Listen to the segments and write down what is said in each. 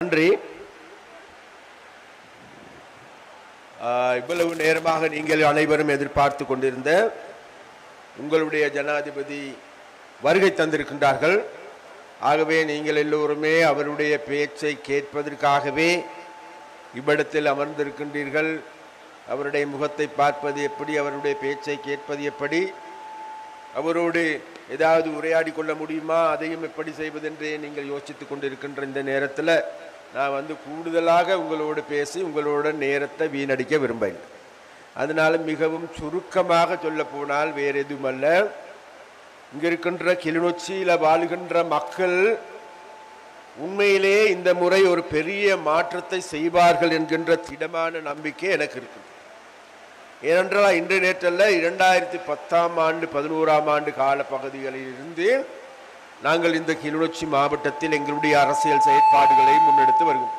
நன்றி. இவ்வளவு நேரமாக நீங்கள் அனைவரும் எதிர்பார்த்து கொண்டிருந்த உங்களுடைய ஜனாதிபதி வருகை தந்திருக்கின்றார்கள். ஆகவே நீங்கள் எல்லோருமே அவருடைய பேச்சை கேட்பதற்காகவே இவ்விடத்தில் அமர்ந்திருக்கின்றீர்கள். அவருடைய முகத்தை பார்ப்பது எப்படி, அவருடைய பேச்சை கேட்பது எப்படி, அவரோடு ஏதாவது உரையாடி கொள்ள முடியுமா, அதையும் எப்படி செய்வதென்றே நீங்கள் யோசித்து கொண்டிருக்கின்ற இந்த நேரத்தில் நான் கூடுதலாக உங்களோடு பேசி உங்களோட நேரத்தை வீணடிக்க விரும்பவில்லை. அதனால மிகவும் சுருக்கமாக சொல்ல போனால் வேறு எதுவுமல்ல, இங்கே இருக்கின்ற கிளிநொச்சியில் வாழுகின்ற மக்கள் உண்மையிலே இந்த முறை ஒரு பெரிய மாற்றத்தை செய்வார்கள் என்கின்ற திடமான நம்பிக்கை எனக்கு இருக்குது. ஏனென்றால் இன்று நேற்றல்ல, 2010ஆம் ஆண்டு 11ஆம் ஆண்டு கால பகுதிகளில் இருந்து நாங்கள் இந்த கிளிநொச்சி மாவட்டத்தில் எங்களுடைய அரசியல் செயற்பாடுகளை முன்னெடுத்து வருகிறோம்.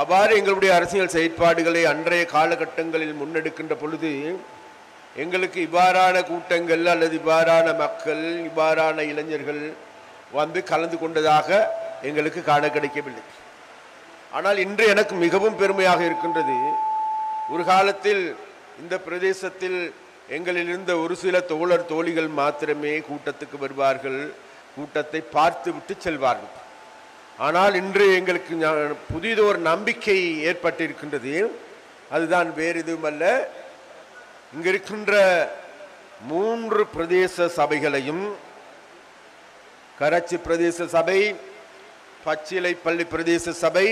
அவ்வாறு எங்களுடைய அரசியல் செயற்பாடுகளை அன்றைய காலகட்டங்களில் முன்னெடுக்கின்ற பொழுது எங்களுக்கு இவ்வாறான கூட்டங்கள் அல்லது இவ்வாறான மக்கள், இவ்வாறான இளைஞர்கள் கலந்து கொண்டதாக எங்களுக்கு காண கிடைக்கவில்லை. ஆனால் இன்று எனக்கு மிகவும் பெருமையாக இருக்கின்றது, ஒரு காலத்தில் இந்த பிரதேசத்தில் எங்களில் இருந்த ஒரு சில தோழர் தோழிகள் மாத்திரமே கூட்டத்துக்கு வருவார்கள், கூட்டத்தை பார்த்து விட்டு செல்வார்கள். ஆனால் இன்று எங்களுக்கு புதிதொரு நம்பிக்கை ஏற்பட்டிருக்கின்றது. அதுதான் வேறு எதுவுமல்ல, இங்கு இருக்கின்ற 3 பிரதேச சபைகளையும், கராச்சி பிரதேச சபை, பச்சிலைப்பள்ளி பிரதேச சபை,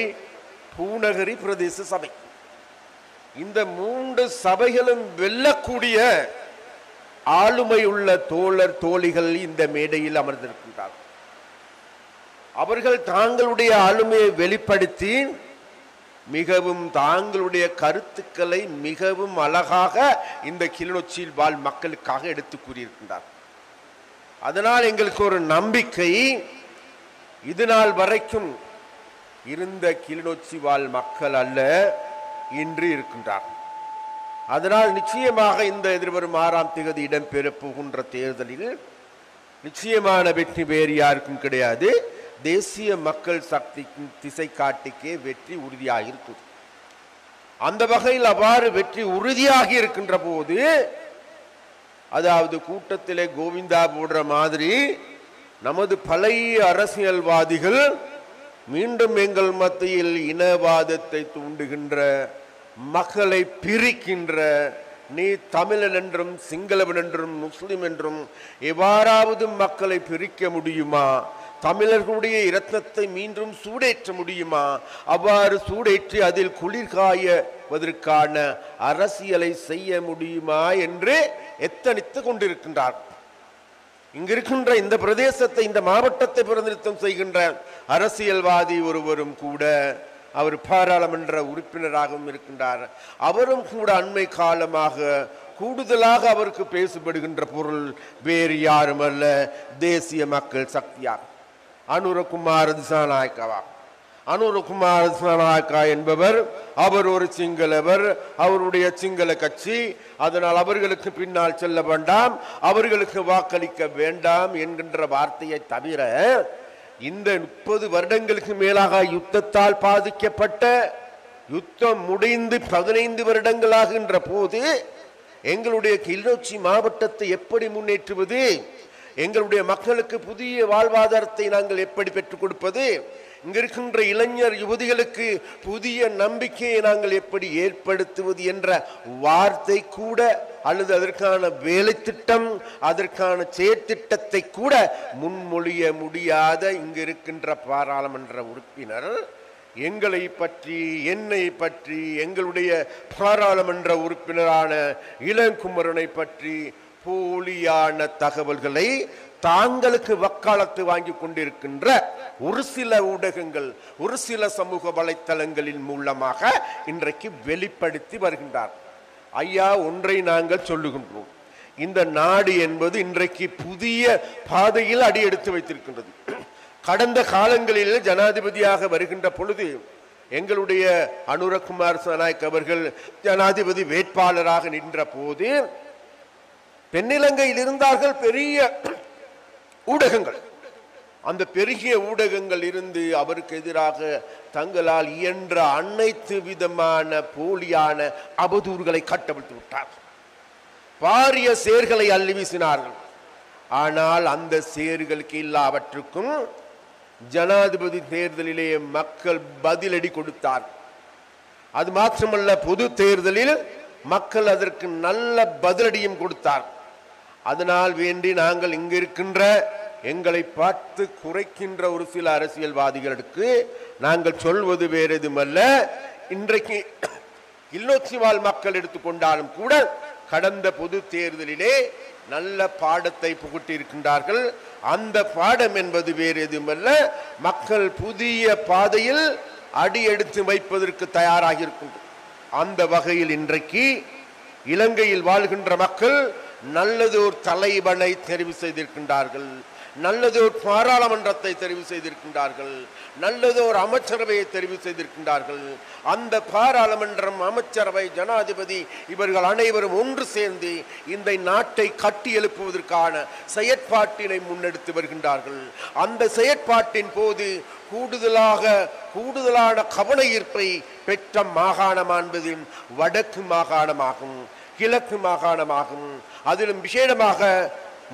பூநகரி பிரதேச சபை, இந்த 3 சபைகளும் வெல்லக்கூடிய ஆளுமை உள்ள தோழர் தோழிகள் இந்த மேடையில் அமர்ந்திருக்கின்றார்கள். அவர்கள் தாங்களுடைய ஆளுமையை வெளிப்படுத்தி மிகவும் தாங்களுடைய கருத்துக்களை மிகவும் அழகாக இந்த கிளிநொச்சியில் வாழ் மக்களுக்காக எடுத்து கூறியிருக்கின்றார். அதனால் எங்களுக்கு ஒரு நம்பிக்கை, இது நாள் வரைக்கும் இருந்த கிளிநொச்சி வாழ் மக்கள் அல்ல, இன்று இருக்கின்றார். அதனால் நிச்சயமாக இந்த எதிர்வரும் 6ஆம் தேதி இடம்பெற போகின்ற தேர்தலில் நிச்சயமான வெற்றி வேறு யாருக்கும் கிடையாது. தேசிய மக்கள் சக்திக்கும் திசை காட்டிக்கே வெற்றி உறுதியாக இருக்குது. அந்த வகையில் அவ்வாறு வெற்றி உறுதியாக இருக்கின்ற போது, அதாவது கூட்டத்திலே கோவிந்தா போடுற மாதிரி நமது பழைய அரசியல்வாதிகள் மீண்டும் எங்கள் மத்தியில் இனவாதத்தை தூண்டுகின்ற, மக்களை பிரிக்கின்ற, நீ தமிழன் என்றும் சிங்களவன் என்றும் முஸ்லிம் என்றும் எவ்வாறாவது மக்களை பிரிக்க முடியுமா, தமிழர்களுடைய இரத்தத்தை மீண்டும் சூடேற்ற முடியுமா, அவ்வாறு சூடேற்றி அதில் குளிர்காயவதற்கான அரசியலை செய்ய முடியுமா என்று எத்தனித்து கொண்டிருக்கின்றார். இங்கிருக்கின்ற இந்த பிரதேசத்தை, இந்த மாவட்டத்தை பிரதிநிதித்துவம் செய்கின்ற அரசியல்வாதி ஒருவரும் கூட, அவர் பாராளுமன்ற உறுப்பினராகவும் இருக்கின்றார், அவரும் கூட அண்மை காலமாக கூடுதலாக அவருக்கு பேசப்படுகின்ற பொருள் வேறு யாரும் அல்ல, தேசிய மக்கள் சக்தியார் அனுரகுமார திசாநாயக்கவா. அனுரகுமார திசாநாயக்கா என்பவர், அவர் ஒரு சிங்களவர், அவருடைய சிங்கள கட்சி, அதனால் அவர்களுக்கு பின்னால் செல்ல வேண்டாம், அவர்களுக்கு வாக்களிக்க வேண்டாம் என்கின்ற வார்த்தையை தவிர, இந்த 30 வருடங்களுக்கு மேலாக யுத்தத்தால் பாதிக்கப்பட்ட, யுத்தம் முடிந்து 15 வருடங்களாகின்ற போது எங்களுடைய கிளிநொச்சி மாவட்டத்தை எப்படி முன்னேற்றுவது, எங்களுடைய மக்களுக்கு புதிய வாழ்வாதாரத்தை நாங்கள் எப்படி பெற்றுக் கொடுப்பது, இங்க இருக்கின்ற இளைஞர் யுவதிகளுக்கு புதிய நம்பிக்கையை நாங்கள் எப்படி ஏற்படுத்துவது என்ற வார்த்தை கூட, அல்லது அதற்கான வேலை திட்டம், அதற்கான செயற்திட்டத்தை கூட முன்மொழிய முடியாத இங்கு இருக்கின்ற பாராளுமன்ற உறுப்பினர் எங்களை பற்றி, என்னை பற்றி, எங்களுடைய பாராளுமன்ற உறுப்பினரான இளங்குமரனை பற்றி போலியான தகவல்களை தாங்களுக்கு வக்காலத்து வாங்கி கொண்டிருக்கின்ற ஒரு சில ஊடகங்கள், ஒரு சில சமூக வலைத்தளங்களின் மூலமாக இன்றைக்கு வெளிப்படுத்தி வருகின்றார். ஐயா, ஒன்றை நாங்கள் சொல்லுகின்றோம், இந்த நாடு என்பது இன்றைக்கு புதிய பாதையில் அடி எடுத்து வைத்திருக்கின்றது. கடந்த காலங்களில் ஜனாதிபதியாக வருகின்ற பொழுது எங்களுடைய அனுரகுமார் திசாநாயக்க அவர்கள் ஜனாதிபதி வேட்பாளராக நின்ற போது தென்னிலங்கையில் இருந்தார்கள் பெரிய ஊடகங்கள், அந்த பெருகிய ஊடகங்கள் இருந்து அவருக்கு எதிராக தங்களால் இயன்ற அனைத்து விதமான போலியான அவதூறுகளை கட்டவிழ்த்து விட்டார். பாரிய சேர்களை அள்ளி வீசினார்கள். ஆனால் அந்த சேர்களுக்கு எல்லாவற்றுக்கும் ஜனாதிபதி தேர்தலிலே மக்கள் பதிலடி கொடுத்தார். அது மாத்திரமல்ல, பொது தேர்தலில் மக்கள் அதற்கு நல்ல பதிலடியும் கொடுத்தார். அதனால் வேண்டி நாங்கள் இங்கு இருக்கின்ற எங்களை பார்த்து குறைக்கின்ற ஒரு சில அரசியல்வாதிகளுக்கு நாங்கள் சொல்வது வேறு எதுமல்ல, இன்றைக்கு கிளிநொச்சி வாழ் மக்கள் எடுத்துக்கொண்டாலும் கூட கடந்த பொது தேர்தலிலே நல்ல பாடத்தை புகட்டி இருக்கின்றார்கள். அந்த பாடம் என்பது வேறு எதுமல்ல, மக்கள் புதிய பாதையில் அடி எடுத்து வைப்பதற்கு தயாராக இருக்கின்றனர். அந்த வகையில் இன்றைக்கு இலங்கையில் வாழ்கின்ற மக்கள் நல்லதோர் தலைவனை தெரிவு செய்திருக்கின்றார்கள், நல்லதோர் பாராளுமன்றத்தை தெரிவு செய்திருக்கின்றார்கள், நல்லதோர் அமைச்சரவையை தெரிவு செய்திருக்கின்றார்கள். அந்த பாராளுமன்றம், அமைச்சரவை, ஜனாதிபதி இவர்கள் அனைவரும் ஒன்று சேர்ந்து இந்த நாட்டை கட்டி எழுப்புவதற்கான செயற்பாட்டினை முன்னெடுத்து வருகின்றார்கள். அந்த செயற்பாட்டின் போது கூடுதலான கவன ஈர்ப்பை பெற்ற மாகாணம் என்பது வடக்கு மாகாணமாகும், கிழக்கு மாகாணமாகும். அதிலும் விசேடமாக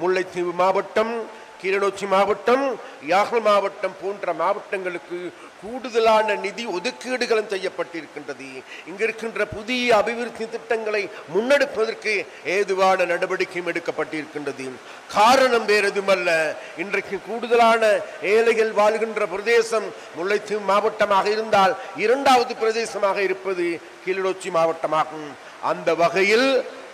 முல்லைத்தீவு மாவட்டம், கிளிநொச்சி மாவட்டம், யாழ் மாவட்டம் போன்ற மாவட்டங்களுக்கு கூடுதலான நிதி ஒதுக்கீடுகளும் செய்யப்பட்டிருக்கின்றது. இங்கு இருக்கின்ற புதிய அபிவிருத்தி திட்டங்களை முன்னெடுப்பதற்கு ஏதுவான நடவடிக்கையும் எடுக்கப்பட்டிருக்கின்றது. காரணம் வேறு எதுமல்ல, இன்றைக்கு கூடுதலான ஏழைகள் வாழ்கின்ற பிரதேசம் முல்லைத்தீவு மாவட்டமாக இருந்தால் இரண்டாவது பிரதேசமாக இருப்பது கிளிநொச்சி மாவட்டமாகும். அந்த வகையில்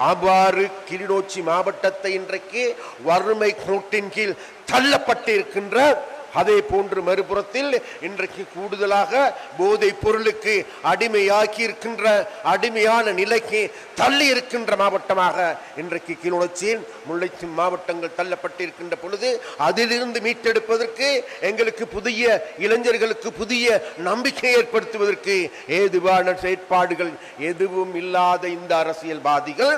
அவ்வாறு கிளிநொச்சி மாவட்டத்தை இன்றைக்கு வறுமை கோட்டின் கீழ் தள்ளப்பட்டிருக்கின்ற, அதே போன்று மறுபுறத்தில் இன்றைக்கு கூடுதலாக போதைப் பொருளுக்கு அடிமையாக்கி இருக்கின்ற, அடிமையான நிலைக்கு தள்ளி இருக்கின்ற மாவட்டமாக இன்றைக்கு கிளிநொச்சி, முல்லைத்தீவு மாவட்டங்கள் தள்ளப்பட்டிருக்கின்ற பொழுது அதிலிருந்து மீட்டெடுப்பதற்கு எங்களுக்கு புதிய இளைஞர்களுக்கு புதிய நம்பிக்கை ஏற்படுத்துவதற்கு ஏதுவான செயற்பாடுகள் எதுவும் இல்லாத இந்த அரசியல்வாதிகள்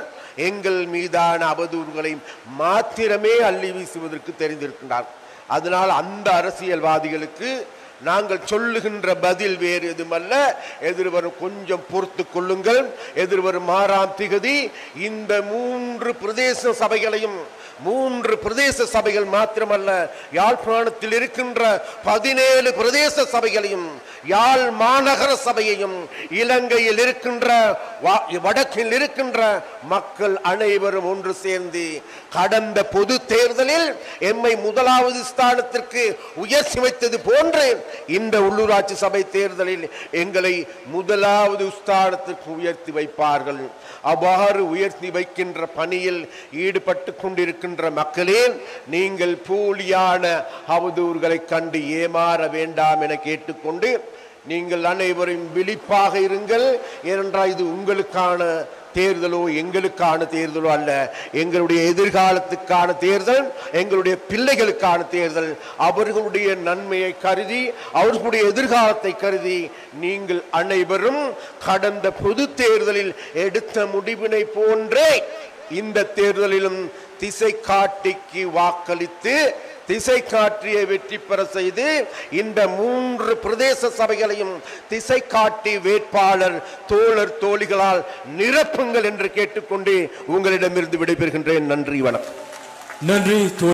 எங்கள் மீதான அவதூறுகளை மாத்திரமே அள்ளி வீசுவதற்கு தெரிந்திருக்கின்றார். அதனால் அந்த அரசியல்வாதிகளுக்கு நாங்கள் சொல்லுகின்ற பதில் வேறு எதுமல்ல, எதிர்வரும் கொஞ்சம் பொறுத்து கொள்ளுங்கள், எதிர்வரும் 6ஆம் திகதி இந்த 3 பிரதேச சபைகளையும், 3 பிரதேச சபைகள் மாத்திரமல்ல, யாழ்ப்பாணத்தில் இருக்கின்ற 17 பிரதேச சபைகளையும், யாழ் மாநகர சபையையும், இலங்கையில் இருக்கின்ற வடக்கில் இருக்கின்ற மக்கள் அனைவரும் ஒன்று சேர்ந்து கடந்த பொது தேர்தலில் எம்மை முதலாவது ஸ்தானத்திற்கு உயர்த்தி வைத்தது போன்று இந்த உள்ளூராட்சி சபை தேர்தலில் எங்களை முதலாவது ஸ்தானத்திற்கு உயர்த்தி வைப்பார்கள். அவ்வாறு உயர்த்தி வைக்கின்ற பணியில் ஈடுபட்டு கொண்டிருக்கின்ற மக்களே, நீங்கள் போலியான அவதூறுகளை கண்டு ஏமாற வேண்டாம் என கேட்டுக்கொண்டு நீங்கள் அனைவரும் விழிப்பாக இருங்கள். ஏனென்றால் இது உங்களுக்கான தேர்தலோ எங்களுக்கான தேர்தலோ அல்ல, எங்களுடைய எதிர்காலத்துக்கான தேர்தல், எங்களுடைய பிள்ளைகளுக்கான தேர்தல். அவர்களுடைய நன்மையை கருதி, அவர்களுடைய எதிர்காலத்தை கருதி நீங்கள் அனைவரும் கடந்த பொது தேர்தலில் எடுத்த முடிவினை போன்றே இந்த தேர்தலிலும் திசை காட்டிக்கு வாக்களித்து திசை காட்டியை வெற்றி பெற செய்து இந்த 3 பிரதேச சபைகளையும் திசை காட்டி வேட்பாளர் தோழர் தோழிகளால் நிரப்புங்கள் என்று கேட்டுக்கொண்டு உங்களிடமிருந்து விடைபெறுகின்றேன். நன்றி, வணக்கம். நன்றி.